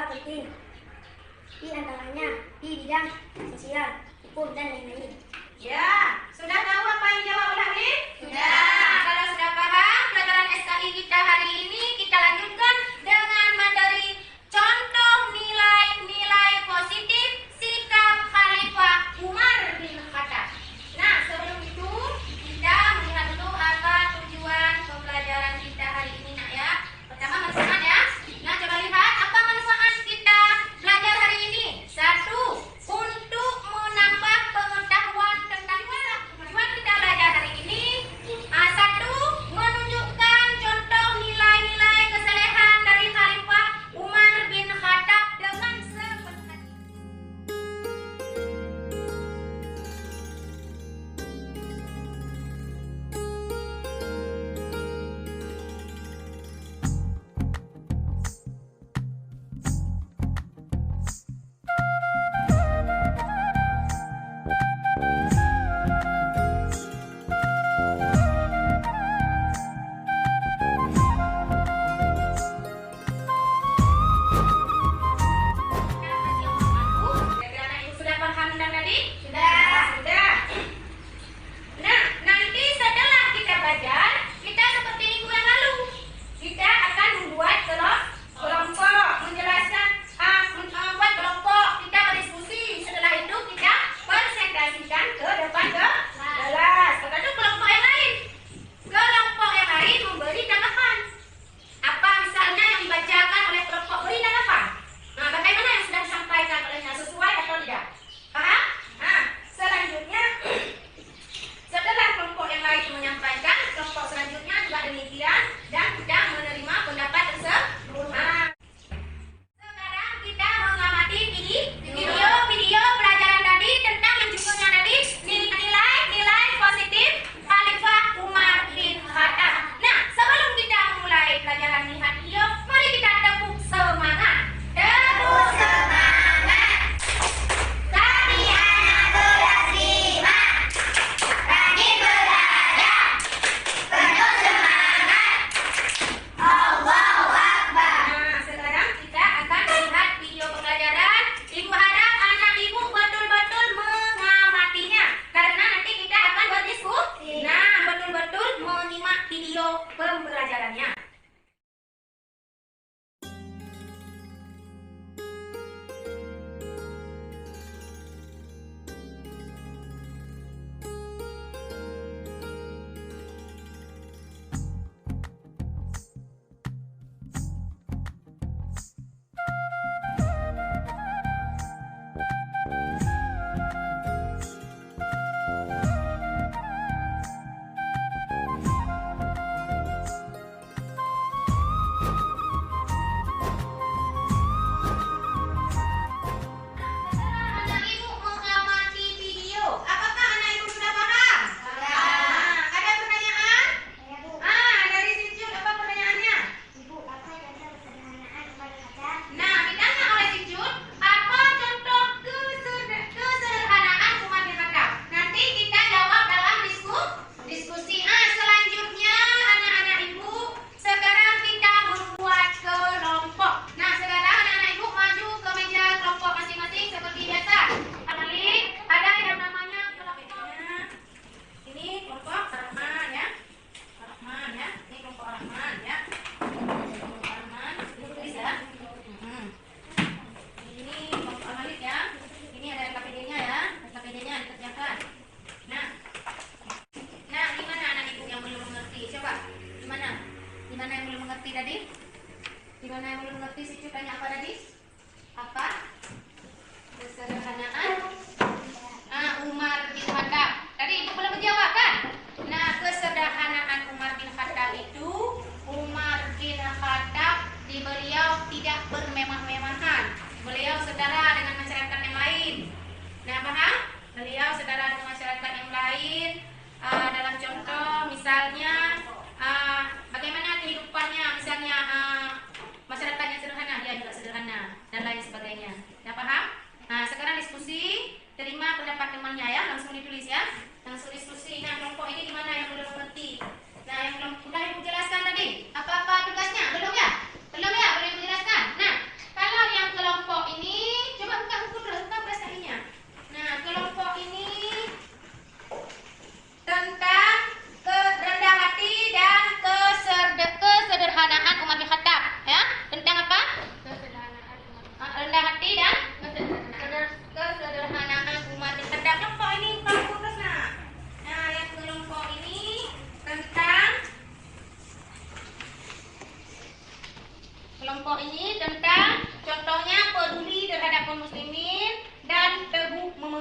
penting, di antaranya di bidang sosial, hukum, dan lain-lain. Ya, sudah tahu apa yang dijawab oleh Alif? Sudah. Kalau sudah paham pelajaran SKI kita hari ini, kita lanjutkan dengan materi contoh nilai-nilai positif sikap Khalifah Umar bin Khattab. Nah, sebelum itu kita melihat dulu apa tujuan pembelajaran kita hari ini, nak ya. Pertama manfaat ya. Nah, coba lihat apa manfaat kita belajar hari ini. Satu, untuk menambah pengetahuan tentang tujuan kita belajar hari ini. Satu, menunjukkan contoh nilai-nilai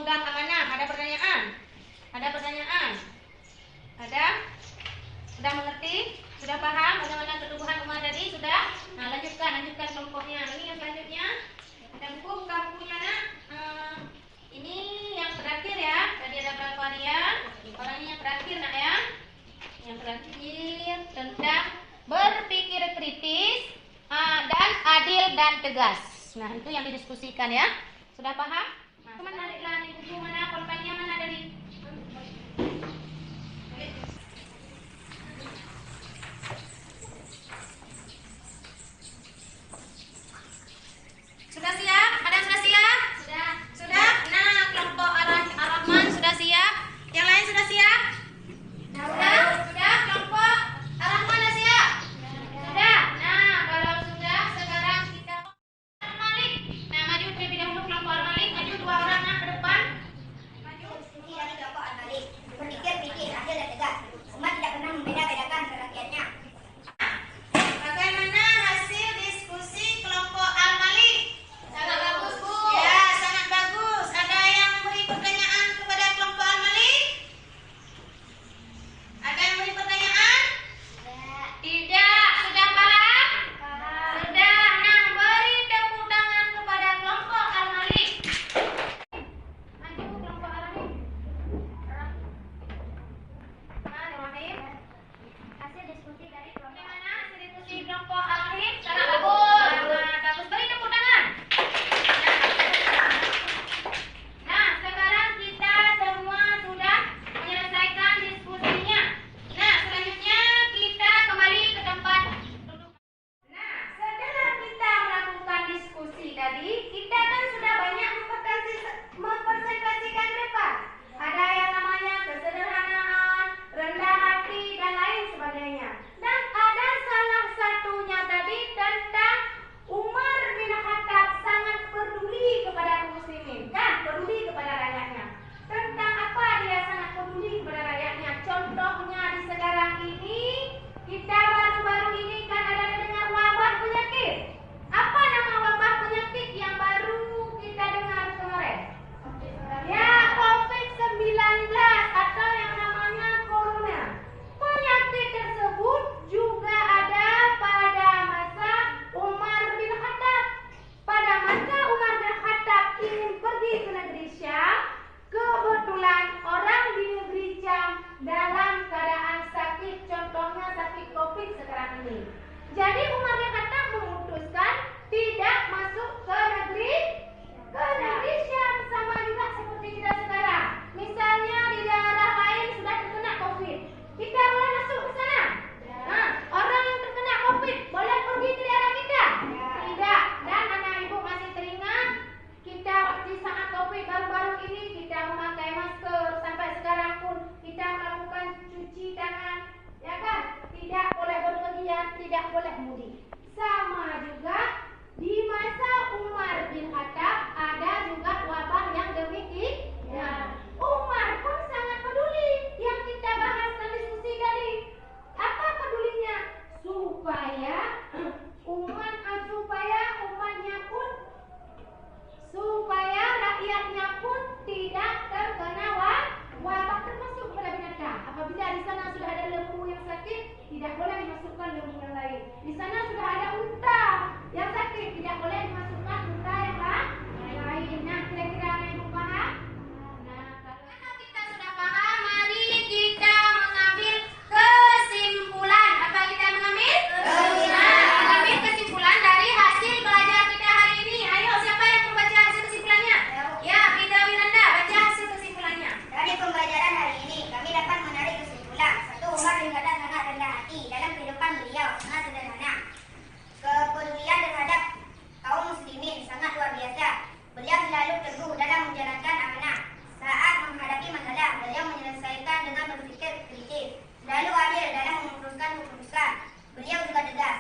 memegang amanah. Ada pertanyaan? Ada pertanyaan? Ada? Sudah mengerti? Sudah paham bagaimana ketubuhan umat tadi? Sudah? Nah, lanjutkan kelompoknya. Ini yang selanjutnya. Kita buka bukunya, nak. Ini yang terakhir ya. Tadi ada berapa dia? Orangnya yang terakhir, nak ya. Yang terakhir tentang berpikir kritis dan adil dan tegas. Nah, itu yang didiskusikan ya. Sudah paham? Nah, teman nariklah di buku mana, pulpennya mana dari? Sudah siap? Ada yang sudah siap? Sudah. Sudah? Nah, kelompok Ar-Rahman sudah siap? Yang lain sudah siap? Sudah? Sudah? Kelompok Ar-Rahman sudah siap? Sudah? Nah, kalau sudah, sekarang kita Al-Malik. Nah, maju terlebih dahulu kelompok Al-Malik. Maju 2 orang ke depan. Maju. Diskusi dari kelompok Al-Malik. Berpikir kritis, adil dan tegas. Umat tidak pernah membeda-bedakan rakyatnya. Bagaimana hasil diskusi kelompok Al-Malik? Sangat bagus, Bu. Ya, sangat bagus. Ada yang memberi pertanyaan kepada kelompok Al-Malik? Ada yang memberi pertanyaan? Tidak. Sudah paham? Sudah. Nah, beri tepuk tangan kepada kelompok Al-Malik. Maju kelompok Al-Malik. Rahim. Hasil diskusi dari kelompok Bagaimana hasil diskusi kelompok Al-Malik? Sangat bagus. Sangat bagus. Beri tepuk tangan. Nah, sekarang kita semua sudah menyelesaikan diskusinya. Nah, selanjutnya kita kembali ke tempat duduk. Nah, setelah kita melakukan diskusi tadi, kita kan sudah banyak mempresentasikan depan. Ada yang namanya kesederhanaan, rendah hati, dan lain sebagainya. Dan ada salah satunya tadi tentang Umar bin Khattab sangat peduli kepada kaum muslimin, kan? Peduli kepada rakyatnya. Tentang apa dia sangat peduli kepada rakyatnya? Contohnya di sekarang ini, kita baru-baru ini kan ada dengar wabah penyakit. Apa nama wabah penyakit yang baru kita dengar kemarin? Ya, COVID-19 atau yang namanya corona. Penyakit tersebut juga ada pada masa Umar bin Khattab. Pada masa Umar bin Khattab ingin pergi ke negeri Syam, kebetulan orang di negeri Syam dalam keadaan sakit, contohnya sakit COVID sekarang ini. Jadi Umar bin Khattab memutuskan tidak masuk ke negeri Syam, sama juga seperti kita sekarang. Misalnya di daerah lain sudah terkena COVID, kita boleh masuk ke sana? Nah, orang yang terkena COVID boleh pergi ke daerah kita? Tidak. Dan anak ibu masih teringat kita di saat COVID baru-baru ini kita memakai masker, sampai sekarang pun kita melakukan cuci tangan, ya kan? Tidak boleh berpergian, tidak boleh mudik. Sama juga di masa Umar bin Khattab ada juga wabah yang demikian. Umar pun sangat peduli yang kita bahas dan diskusi tadi. Apa pedulinya? Supaya supaya rakyatnya pun tidak terkena wabah, termasuk pada binatang. Apabila di sana sudah ada lembu yang sakit, tidak boleh dimasukkan lembu yang lain. Di sana sudah ada unta yang sakit, tidak boleh dimasukkan unta yang lain. Nah, kira-kira ada yang paham? Nah, kalau kita sudah paham, mari kita mengambil kesimpulan. Apa kita mengambil? Mengambil kesimpulan dari hasil belajar kita hari ini. Ayo, siapa yang membaca hasil kesimpulannya? Ya, Ida Wiranda, baca hasil kesimpulannya. Dari pembelajaran hari ini, kami dapat menarik kesimpulan. 1. Umar bin Khattab sangat rendah hati. Dalam kehidupan beliau sangat sederhana. Kepedulian terhadap kaum muslimin sangat luar biasa. Beliau selalu teguh dalam menjalankan amanah. Saat menghadapi masalah, beliau menyelesaikan dengan berpikir kritis. Selalu adil dalam memutuskan keputusan. Beliau juga tegas.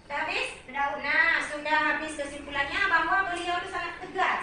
Sudah habis? Sudah. Nah, sudah habis kesimpulannya bahwa beliau itu sangat tegas.